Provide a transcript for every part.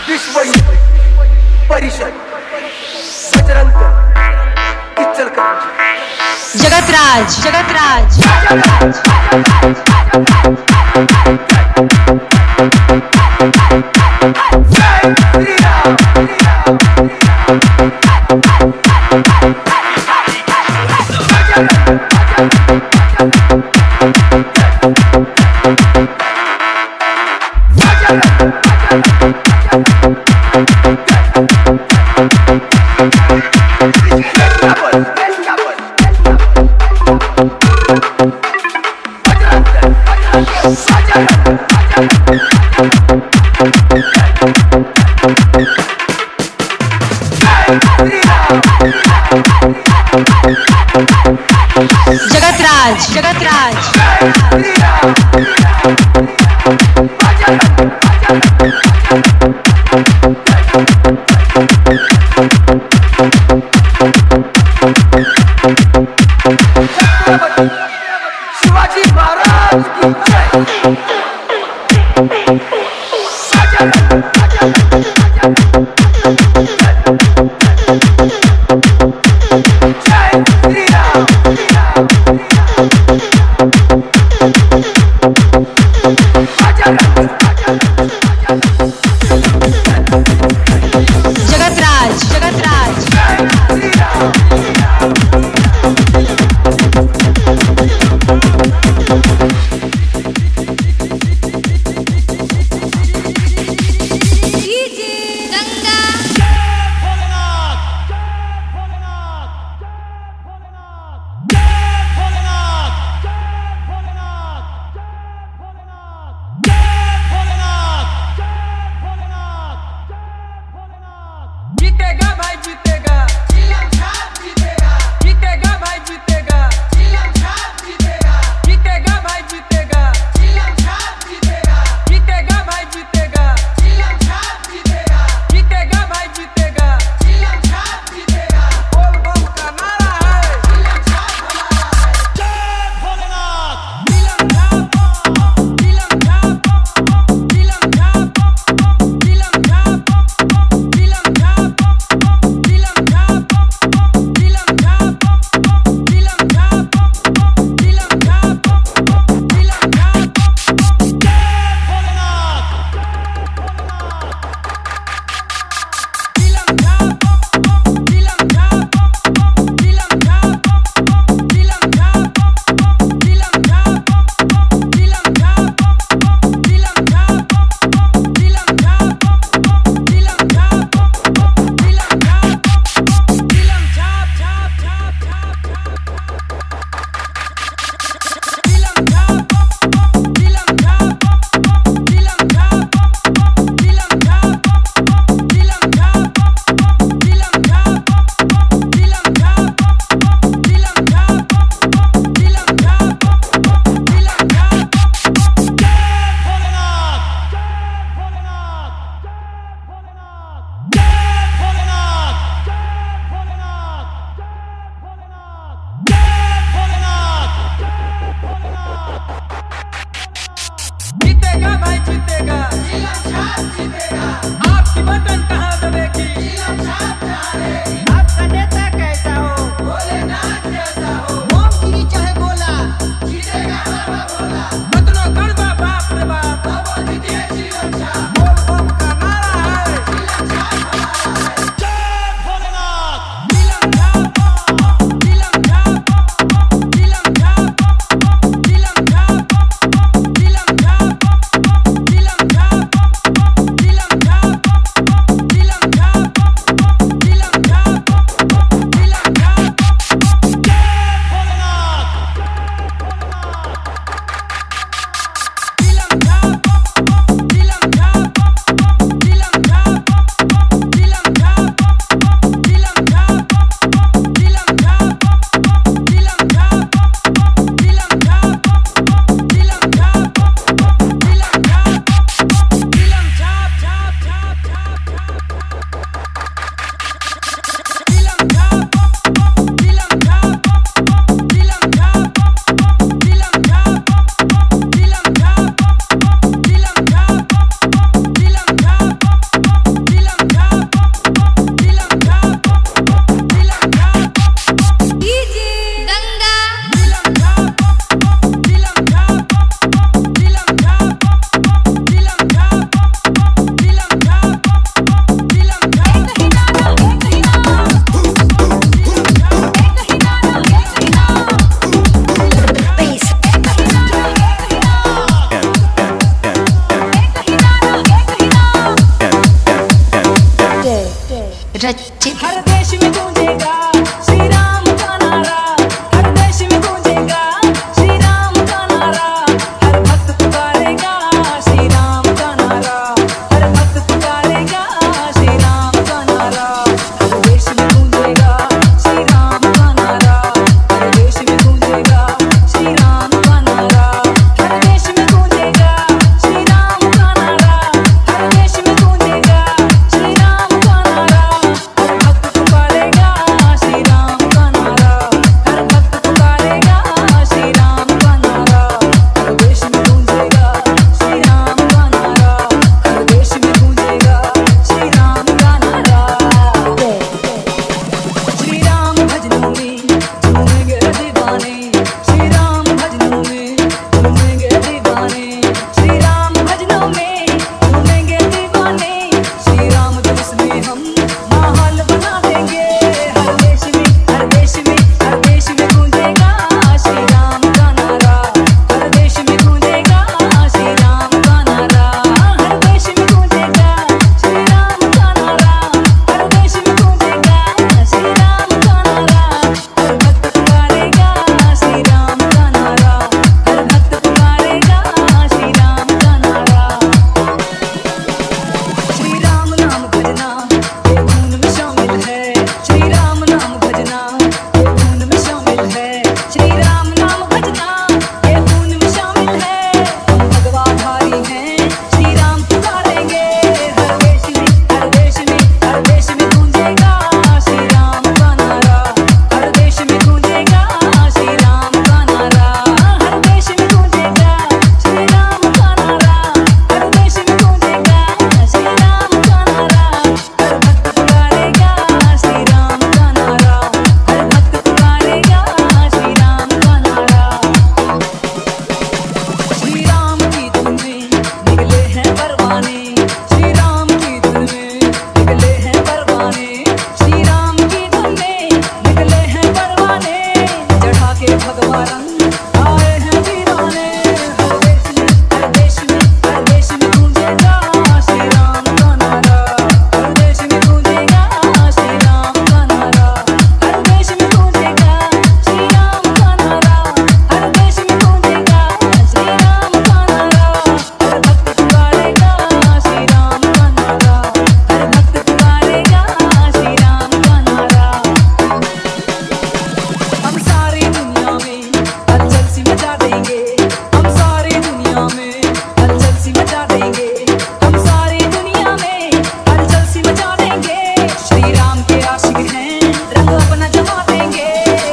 विश्व परिषद बजरंग जगतराज जगतराज जगतराज जगतराज शिवाजी महाराज की जय। जगतराज जगतराज जीतेगा भाई जीतेगा, चिलम छाप जीतेगा, जीतेगा भाई जीतेगा, चिलम छाप जीतेगा, जीतेगा भाई जीतेगा, चिलम छाप जीतेगा, जीतेगा भाई जीतेगा, चिलम छाप जीतेगा, जीतेगा भाई जीतेगा, चिलम छाप जीतेगा। बोल बम का नारा है, चिलम छाप हमारा है। जय भोलेनाथ, चिलम छाप, चिलम छाप, चिलम छाप, चिलम छाप, चिलम छाप। जीतेगा भाई जीतेगा, चिलम छाप जीतेगा। आपकी वतन कहाँ दबेगी, चिलम छाप जाने। आपका नेता कैसा हो, भोलेनाथ जैसा हो। ओम गिरी चाहे गोला, जीतेगा बाबा भोला। बदलो गड़बा बाप रे बाप, बाबा जीते चिलम छाप। बोल बम का नारा है, चिलम छाप हमारा है। जय भोलेनाथ, चिलम छाप, चिलम छाप, चिलम छाप, चिलम छाप, चिलम छाप। चिलम छाप, चिलम छाप, चिलम छाप, चिलम छाप, देंगे, हम सारी दुनिया में हलचल सी मचा देंगे। श्री राम के आशिक हैं, रंग अपना जमा देंगे।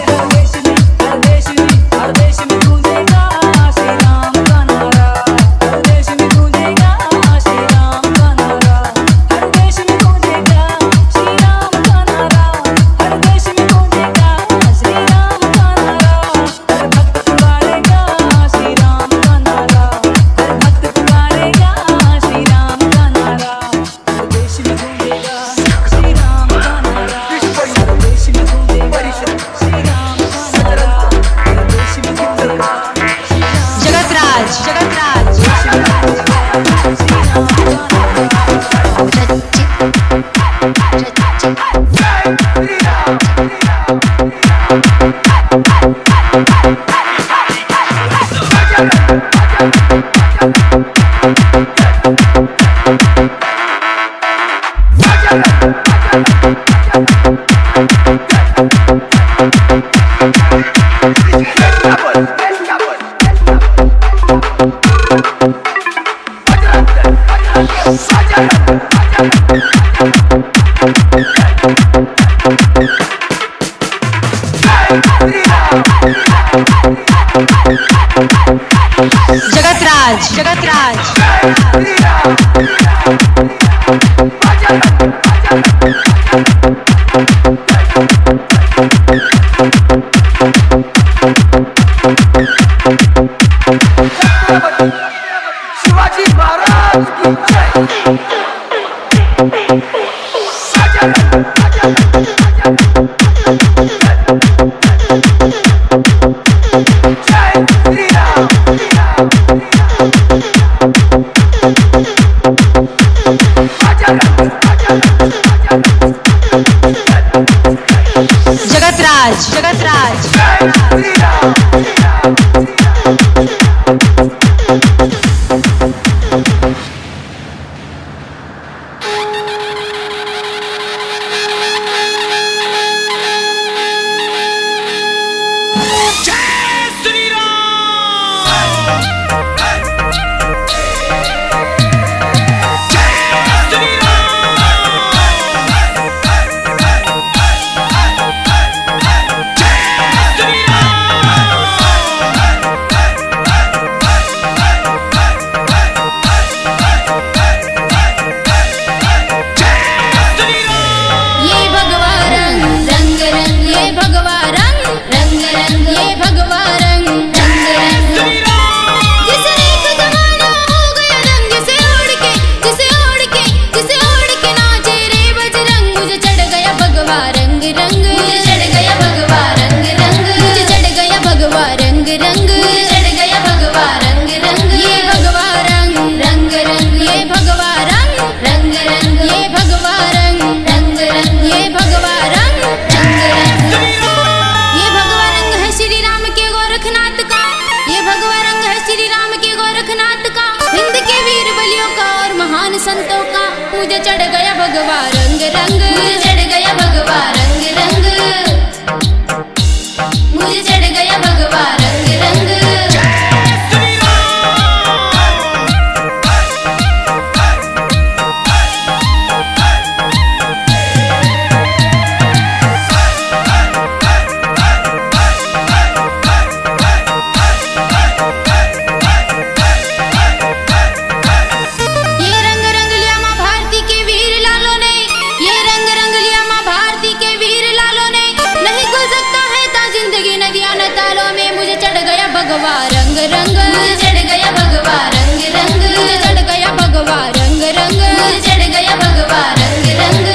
हर देश में हर देश में हर देश में गूंजेगा श्री राम का नारा। हर देश में गूंजेगा श्री राम का नारा। हर देश में गूंजेगा श्री राम का नारा। हर देश में गूंजेगा श्री राम का नारा। हर भक्त पुकारेगा श्री राम का नारा। हर भक्त पुकारेगा श्री राम का नारा। हर देश में गूंजेगा श्री राम का नारा। हर देश में गूंजेगा श्री राम का नारा। हर देश में गूंजेगा श्री राम। जगतराज जगतराज जगतराज जगतराज शिवाजी महाराज की जय। जगतराज जगतराज संतों का मुझे चढ़ गया भगवा रंग रंग। मुझे चढ़ गया भगवा रंग रंग। मुझे चढ़ गया भगवा रंग रंग। भगवा रंग रंग। मुझे चढ़ गया भगवा रंग रंग। मुझे चढ़ गया भगवा रंग रंग। मुझे चढ़ गया भगवा रंग रंग।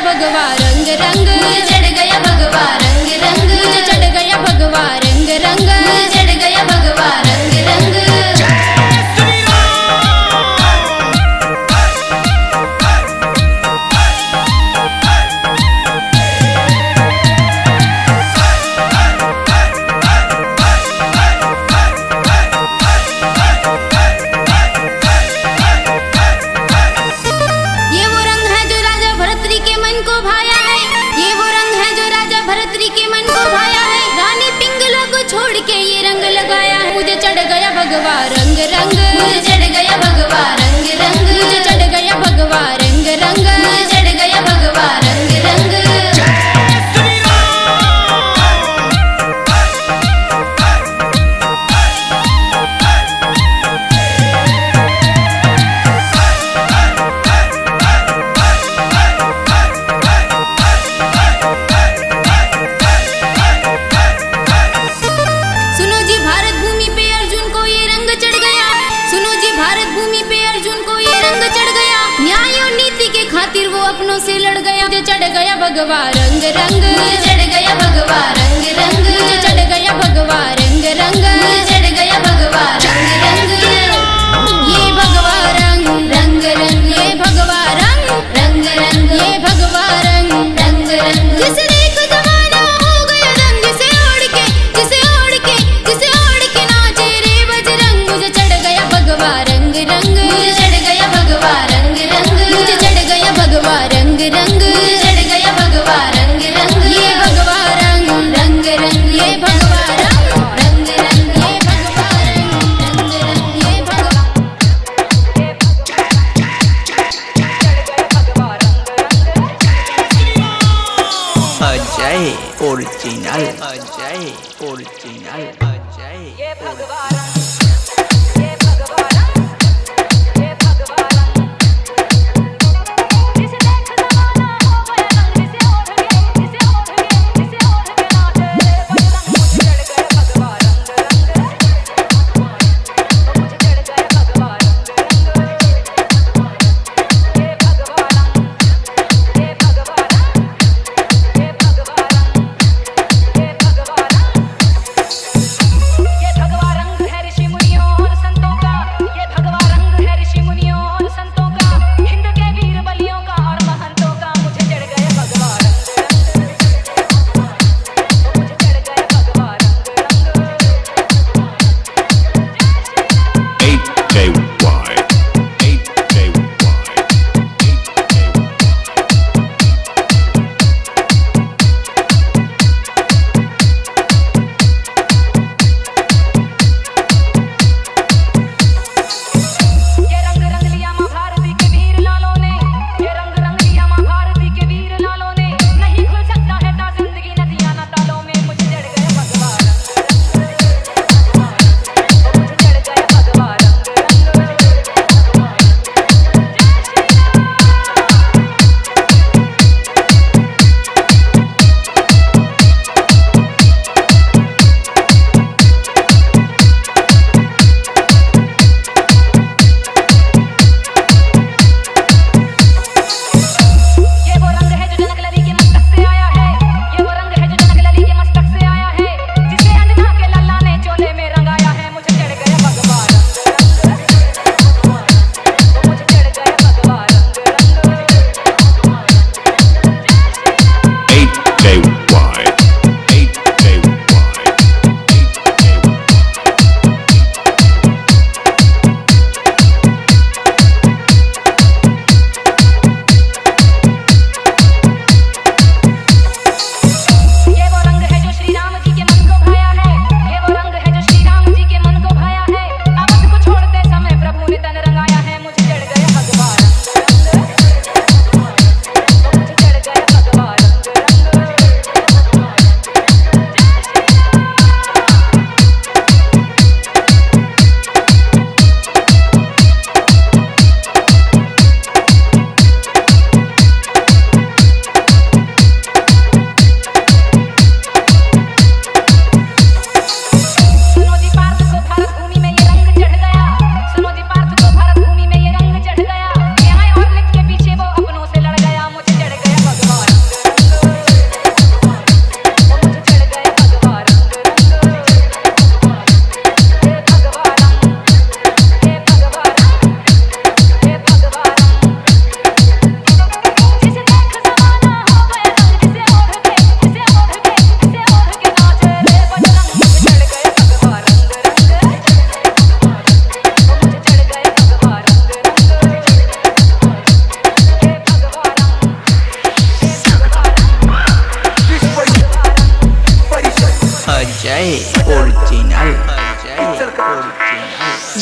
भगवा रंग रंग। मुझे चढ़ गया भगवा रंग रंग। मुझे चढ़ गया भगवा रंग रंग। मुझे चढ़ गया भगवा रंग रंग। अपनों से लड़ गया, मुझे चढ़ गया भगवा रंग रंग, मुझे चढ़ गया भगवा रंग रंग, मुझे चढ़ गया भगवा रंग रंग, मुझे चढ़ गया भगवा रंग रंग। ये भगवा रंग रंग रंग, ये भगवा रंग रंग रंग, ये भगवा रंग रंग रंग। जिसे देख जमाना हो गया रंग, जिसे ओढ़ के जिसे ओढ़ के जिसे ओढ़ के नाचे रे बजरंग। मुझे चढ़ गया भगवा रंग रंग, मुझे चढ़ गया भगवा रंग रंग, मुझे चढ़ गया भगवा रंग रंग, मुझे चढ़ गया भगवा रंग रंग। ये भगवा रंग रंग रंग, ये भगवा रंग रंग रंग, ये भगवा रंग रंग रंग, ये भगवा। Ajay original, Ajay original, Ajay.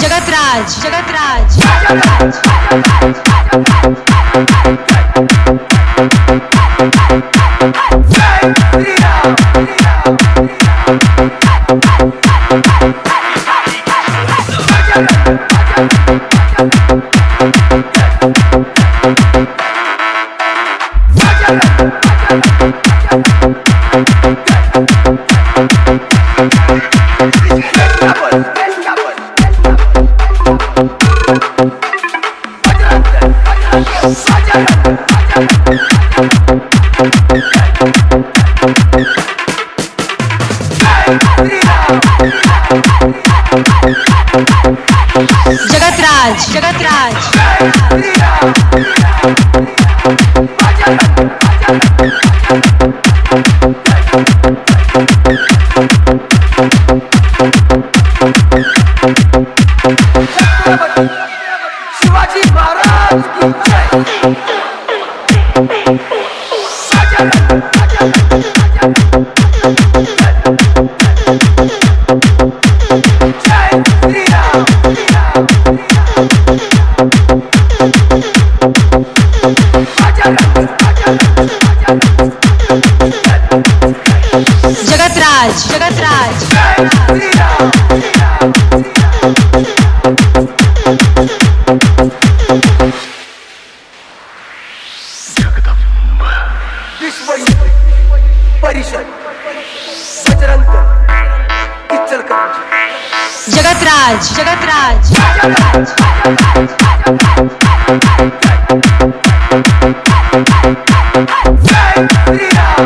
Jagatraj Jagatraj Sajjan Jagatraj Jagatraj Shivaji Maharaj की जय। जय श्री राम। जगतराज जगतराज जय श्री राम। विश्व परिषद बजरंग इचलकरंजी। जगतराज जगतराज जय श्री राम।